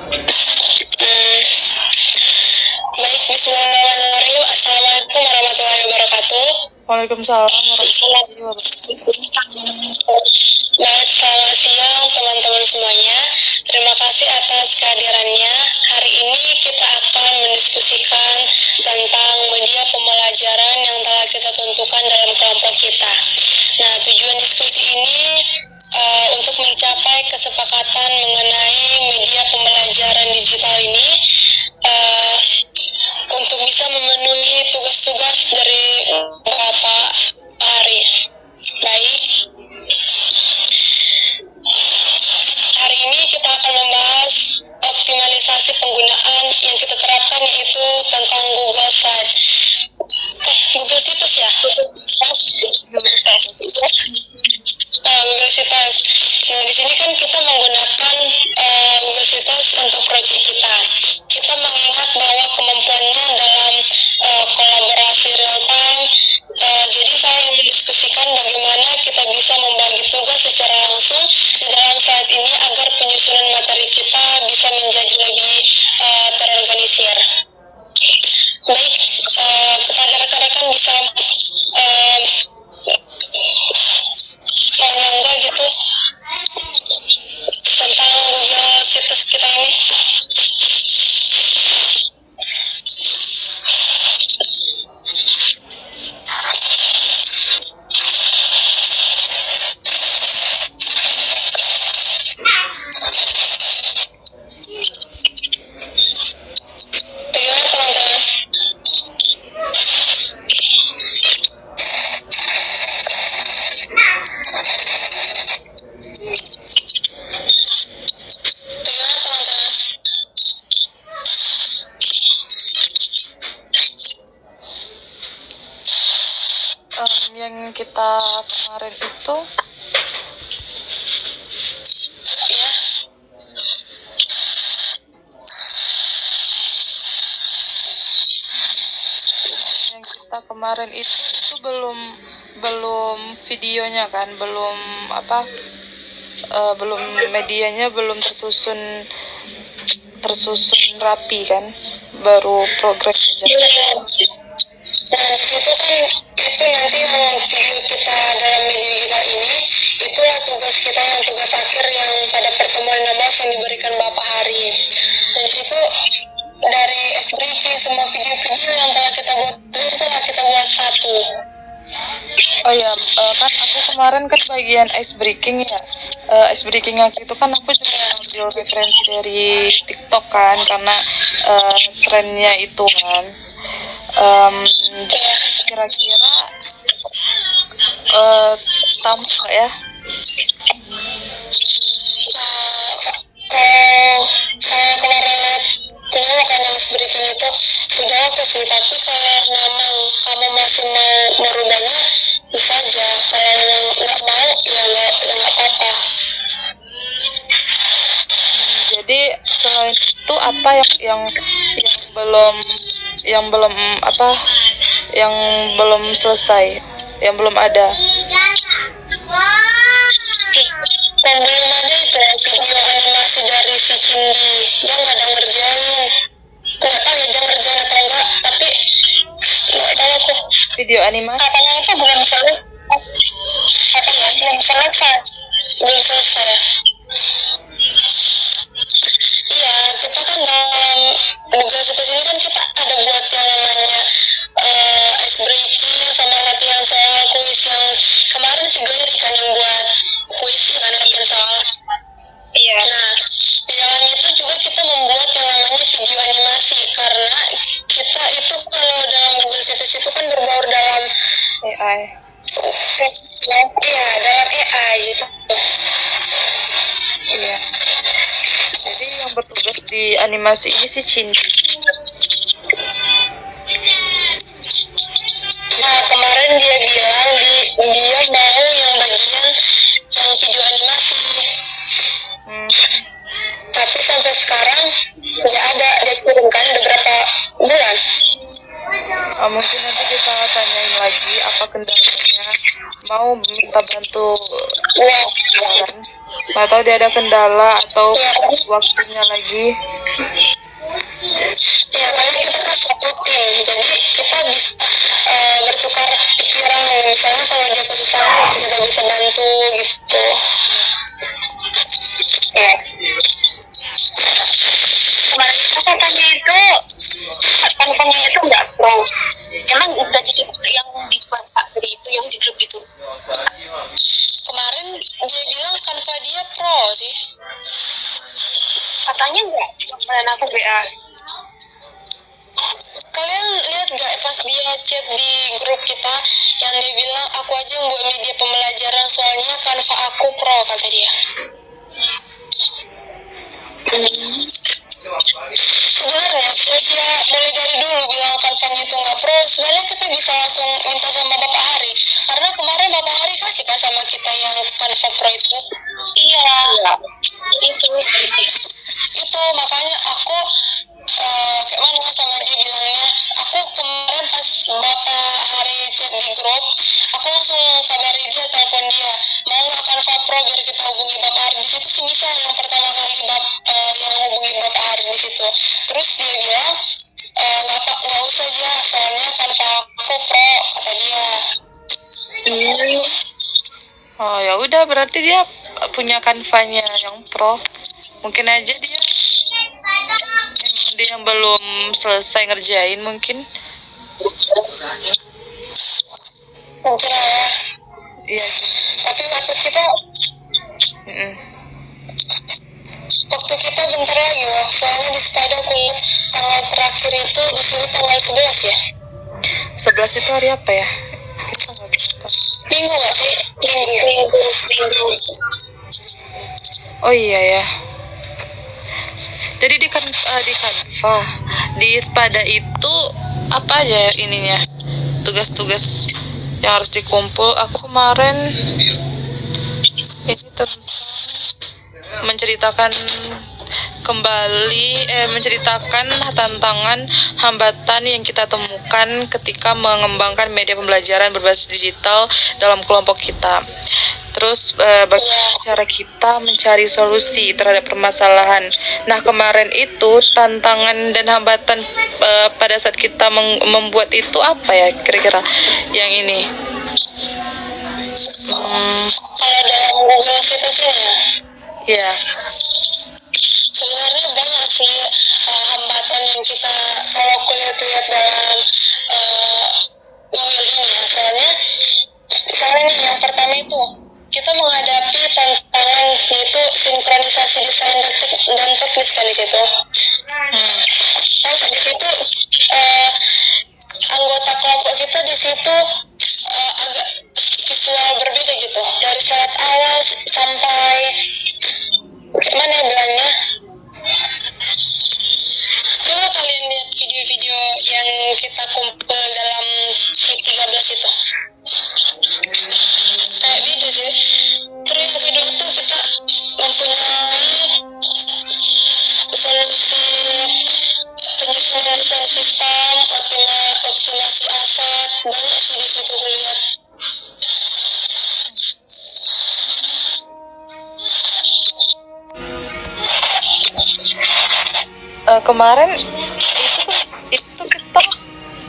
Hmm, baik, bismillahirrahmanirrahim. Assalamualaikum warahmatullahi wabarakatuh. Waalaikumsalam warahmatullahi wabarakatuh. Baik, selamat siang teman-teman semuanya. Terima kasih atas kehadirannya. Hari ini kita akan mendiskusikan tentang media pembelajaran yang telah kita tentukan dalam kelompok kita. Nah, tujuan diskusi ini untuk mencapai kesepakatan mengenai media pembelajaran digital ini untuk bisa memenuhi tugas-tugas dari Bapak Hari. Baik. Hari ini kita akan membahas optimalisasi penggunaan yang kita terapkan, yaitu tentang Google Site. Google Sites ya? Google Sites. Nah, di sini kan kita menggunakan Google Sites untuk proyek kita. Kita mengingat bahwa kemampuannya dalam kolaborasi real time. Jadi saya ingin mendiskusikan bagaimana kita bisa membagi tugas secara langsung di dalam slide ini agar penyusunan materi kita bisa menjadi lebih terorganisir. Baik, kepada rekan-rekan bisa menyanggah gitu tentang Google Sites kita ini. Bagaimana teman-teman? Bagaimana teman-teman? Yang kita kemarin itu Ya, belum videonya kan, belum medianya belum tersusun rapi kan, baru progres aja. nah di situ kan itu nanti yang video kita dalam media digital ini itulah tugas kita, yang tugas akhir yang pada pertemuan 16 yang diberikan Bapak Hari. Dan di situ dari briefing semua video-video yang telah kita buat itu telah kita buat satu. Oh ya, kan aku kemarin kan bagian ice breaking ya. Ice breaking aku itu kan aku juga ambil referensi dari TikTok kan, karena trennya itu kan. Kira-kira tamu nggak ya? Kalau kemarin lihat punya makanan breaking itu sudah oke sih, tapi kalau memang kamu masih mau merubahnya bisa aja. Kalau memang nggak mau ya nggak apa-apa. Jadi selain itu apa yang belum selesai, yang belum ada? Dan belum ada itu video animasi dari si Cindy. Dia nggak ada ngerjain. Nggak tahu ya dia ngerjain atau enggak, tapi nggak tahu tuh. Video animasi? Katanya itu belum selesai. Katanya belum selesai. Belum selesai. Iya, kita kan dalam Google Sites ini kan kita ada buat yang namanya ice breaking sama latihan soal kuis yang kemarin si Gelir kan yang buat kuis kan, latihan soal. Iya. Nah, di dalam itu juga kita membuat yang namanya video animasi, karena kita itu kalau dalam Google Sites itu kan berbaur dalam AI. Iya, dalam AI gitu. Iya. Jadi yang bertugas di animasi ini si Cindy. Nah, kemarin dia bilang dia mau yang bagian yang video animasi. Tapi sampai sekarang nggak ada, dia kirimkan beberapa bulan. Mungkin nanti kita tanyain lagi apa kendalanya, mau minta bantu Wah, jalan Nggak tahu dia ada kendala atau Ya, waktunya lagi. ya karena kita kan satu tim, jadi kita bisa bertukar pikiran. Misalnya kalau dia kesusahan, kita bisa bantu gitu. Ya. Kemarin itu katanya itu tantangannya itu nggak pro. Emang udah jadi yang dibuat Pak tadi itu yang di grup itu. Kemarin dia bilang Canva dia pro sih. Katanya enggak. Kemarin aku WA. Kalian lihat nggak pas dia chat di grup kita yang dia bilang aku aja yang buat media pembelajaran soalnya Canva aku pro kata dia. Sebenarnya dia dari dulu bilang Canva-nya itu nggak pro. Sebenarnya kita bisa langsung minta sama Bapak Hari karena kemarin Bapak Hari kasih kan sama kita yang Canva pro itu. Iya. Itu makanya aku kayak mana sama dia bilangnya. Aku kemarin pas Bapak Hari chat di grup, aku langsung kabari dia, telepon dia. Mau nggak Canva pro biar kita hubungi Bapak Hari di situ sih bisa yang pertama kali yang hubungi Bapak Hari di situ. Terus dia bilang nggak usah aja soalnya Canva aku pro kata dia. Oh ya udah, berarti dia punya Canva-nya yang pro. Mungkin aja dia yang belum selesai ngerjain mungkin. Mungkin ya. Iya. Tapi waktu kita bentar lagi loh. Soalnya di sepeda aku lihat tanggal terakhir itu di sini tanggal 11 ya. 11 itu hari apa ya? Itu nggak bisa. Minggu nggak sih? Minggu. Oh iya ya. Jadi di Canva, di Spada itu apa aja ya ininya? Tugas-tugas yang harus dikumpul. Aku kemarin ini tentang menceritakan kembali menceritakan tantangan hambatan yang kita temukan ketika mengembangkan media pembelajaran berbasis digital dalam kelompok kita. Terus bagaimana cara kita mencari solusi terhadap permasalahan. Nah kemarin itu tantangan dan hambatan pada saat kita membuat itu apa ya kira-kira yang ini? Kalau dalam Google Citations Ya. sebenarnya banyak sih hambatan yang kita kalau kulihat dalam email ini ya. Soalnya misalnya nih yang pertama itu kita menghadapi tantangan yaitu sinkronisasi desain dan teknis kan di situ. Kan di situ anggota kelompok kita di situ agak visual berbeda gitu dari slide awal sampai gimana ya bilangnya. Coba kalian lihat video-video yang kita kumpul dalam C13 itu. Kayak gitu sih. Terus yang kedua tuh kita mempunyai solusi penyusunan desain sistem, optimasi aset, banyak sih di situ kulihat. Kemarin itu kita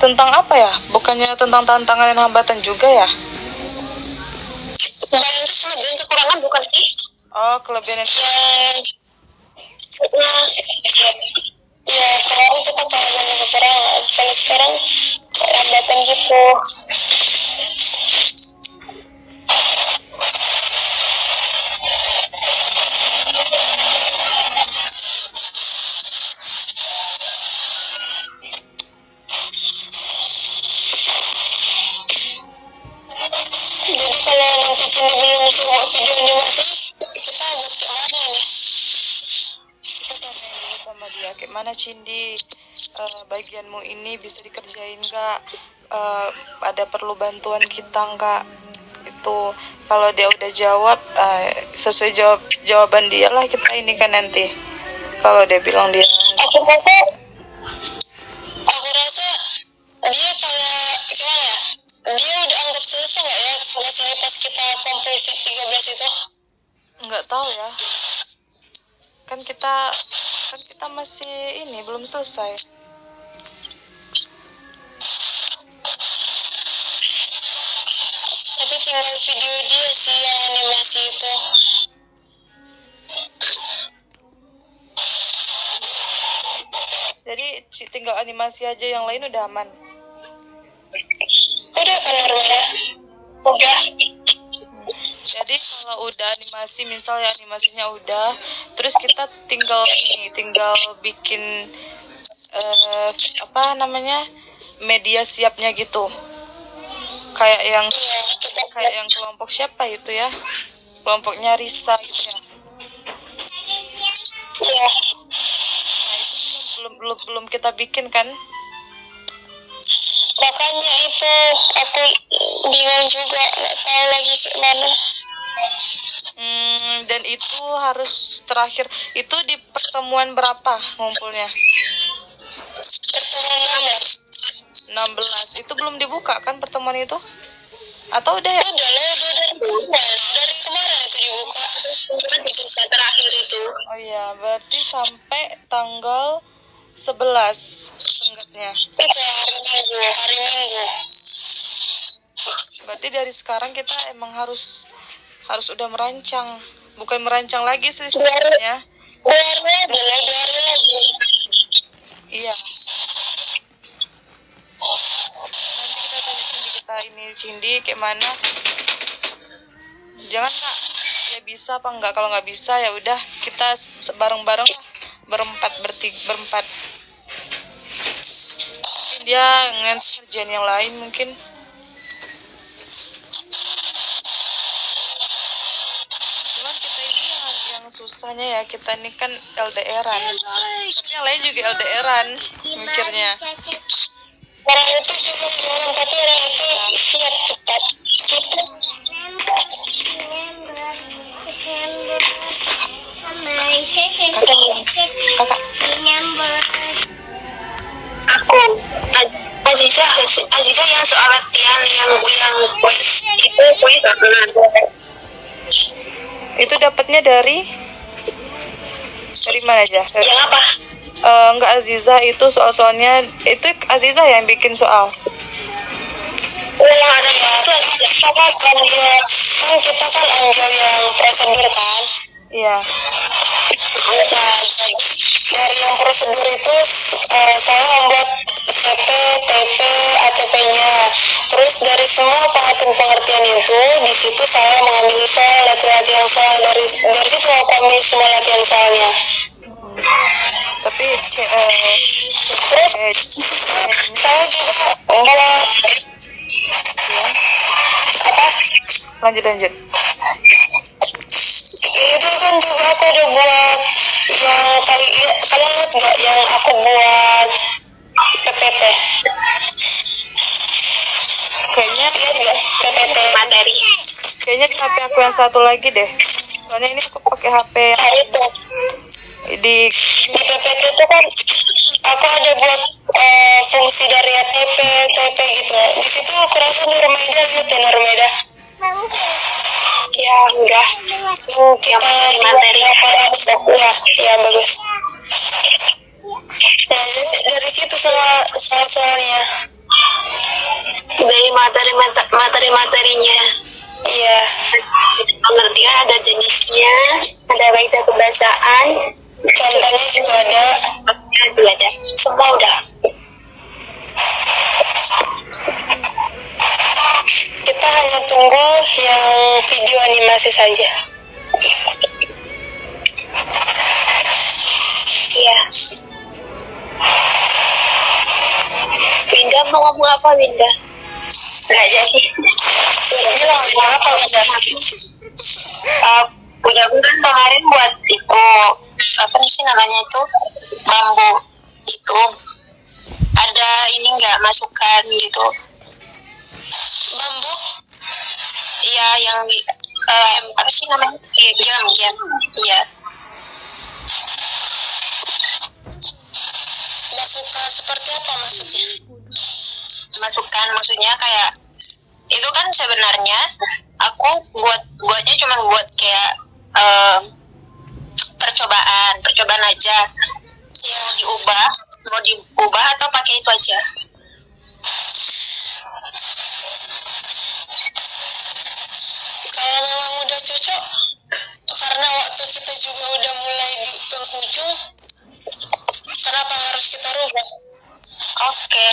tentang apa ya? Bukannya tentang tantangan dan hambatan juga ya? Dan itu kelebihan kekurangan bukan sih? Oh, kelebihan Ya, kemarin kita kelebihan kekurangan, kalau sekarang hambatan gitu. Jadi kalau nanti Cina belum semua video animasi, kita buat kemana nih? sama dia kayak mana Cindy, bagianmu ini bisa dikerjain nggak, ada perlu bantuan kita nggak, itu kalau dia udah jawab sesuai jawaban dia lah kita ini kan nanti. Kalau dia bilang dia Aku rasa dia kayak gimana ya, dia udah anggap selesai nggak ya tugas ini pas kita kumpul 13 itu? nggak nggak tahu ya. Kan kita masih ini belum selesai. Tapi tinggal video dia sih yang animasi itu. Jadi tinggal animasi aja, yang lain udah aman. Udah kan normal? Udah. Jadi kalau udah animasi, misalnya animasinya udah, terus kita tinggal bikin media siapnya gitu. Kayak yang kelompok siapa itu ya? Kelompoknya Risa gitu ya. Iya. Belum kita bikin kan? Makanya itu aku bingung juga, nggak tahu lagi gimana. Dan itu harus terakhir itu di pertemuan berapa ngumpulnya? Pertemuan 16. Itu belum dibuka kan pertemuan itu? Atau udah ya? Udah dari kemarin itu dibuka. Terus dibuka terakhir itu. Oh iya, berarti sampai tanggal 11 tenggatnya. Itu hari Minggu. Berarti dari sekarang kita emang harus udah merancang. Bukan merancang lagi sih sebenarnya. 2 hari lagi. Iya. Nanti kita Cindy kayak mana. Jangan Kak, ya bisa apa enggak? Kalau nggak bisa ya udah kita bareng-bareng lah. Berempat. Mungkin dia ngerjain yang lain mungkin. Cuman kita ini yang susahnya ya, kita ini kan LDR-an. Tapi yang lain juga LDR-an mikirnya. Orang itu cuma orang, tapi orang itu siap cepat. Kakak. Aku Aziza yang soal latihan yang kuis itu Itu dapatnya dari mana aja? yang apa? Enggak, Aziza itu soalnya itu Aziza yang bikin soal. Oh, yang ada itu Aziza kan kita kan ambil yang prosedur kan. Iya. Dari yang prosedur itu saya membuat CP, TP, ATP-nya. Terus dari semua pengertian itu, di situ saya mengambil soal, latihan soal. Dari situ aku ambil semua latihan soalnya. Tapi terus saya juga membuat apa? Lanjut. Itu kan juga aku udah buat yang kalian lihat nggak yang aku buat PPT? Kayaknya Lihat nggak PPT materi? Kayaknya di HP aku yang satu lagi deh. Soalnya ini aku pakai HP yang Itu di di PPT itu kan aku ada buat fungsi dari ATP, TP gitu. Di situ aku rasa Nurmeda lihat ya Nurmeda. Ya enggak. Kita materi ya bagus. Nah, dari situ soalnya dari materi-materinya. Iya. Pengertian ada jenisnya, ada kaidah kebahasaan, contohnya juga ada. Semua udah. Kita hanya tunggu yang video animasi saja. Iya. Winda mau ngomong apa Winda? Nggak jadi. Bilang ngomong apa Winda? Punya aku kan kemarin buat itu apa sih namanya itu bambu itu ada ini nggak masukan gitu. Bambu? Iya yang apa sih namanya? Jam. Iya. Masukan seperti apa maksudnya? Masukan maksudnya kayak itu kan sebenarnya aku buatnya cuma buat kayak diubah? Mau diubah atau pakai itu aja? Kalau memang udah cocok, karena waktu kita juga udah mulai di penghujung, kenapa harus kita rubah? Oke.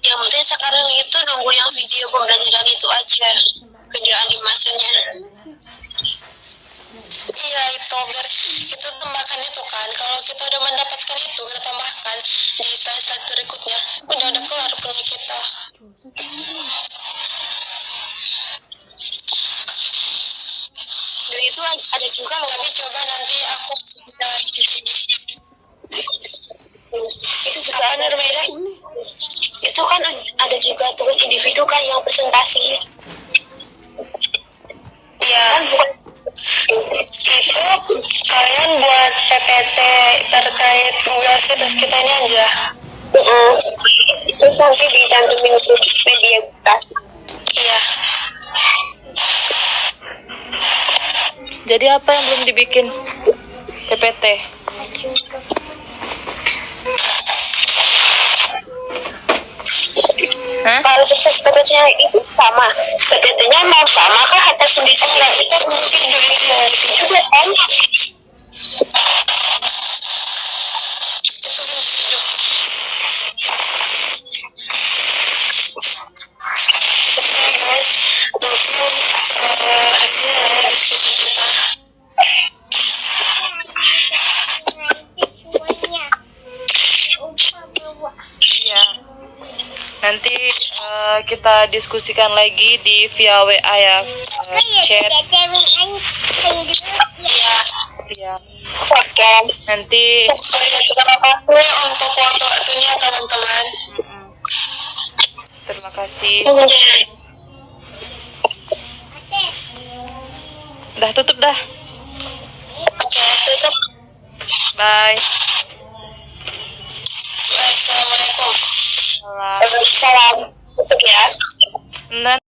Yang penting sekarang itu nunggu yang video pembelajaran itu aja, video animasinya. Iya itu, biar kita tambahkan itu kan. Kalau kita udah mendapatkan itu, kita tambahkan di slide-slide berikutnya. Udah keluar punya kita. Dan itu ada juga, tapi coba nanti aku kita itu juga ada beda. Itu kan ada juga tugas individu kan yang presentasi. Iya. Itu kalian buat PPT terkait tugas kita ini aja. Terus nanti dicantumin di media kita. Iya. Jadi apa yang belum dibikin? PPT. Hah? Kalau PPT-nya itu sama, PPT-nya mau sama kah atau sendiri-sendiri? Itu mungkin juga kan? Guys, mungkin akhirnya diskusi kita. Iya. Nanti kita diskusikan lagi di via WA ya, chat. Iya. Oke. Nanti Terima kasih untuk waktunya teman-teman. terima kasih. Dah tutup dah. Oke, tutup. Bye. Assalamualaikum. Salam. Salam. Tutup ya. Nah.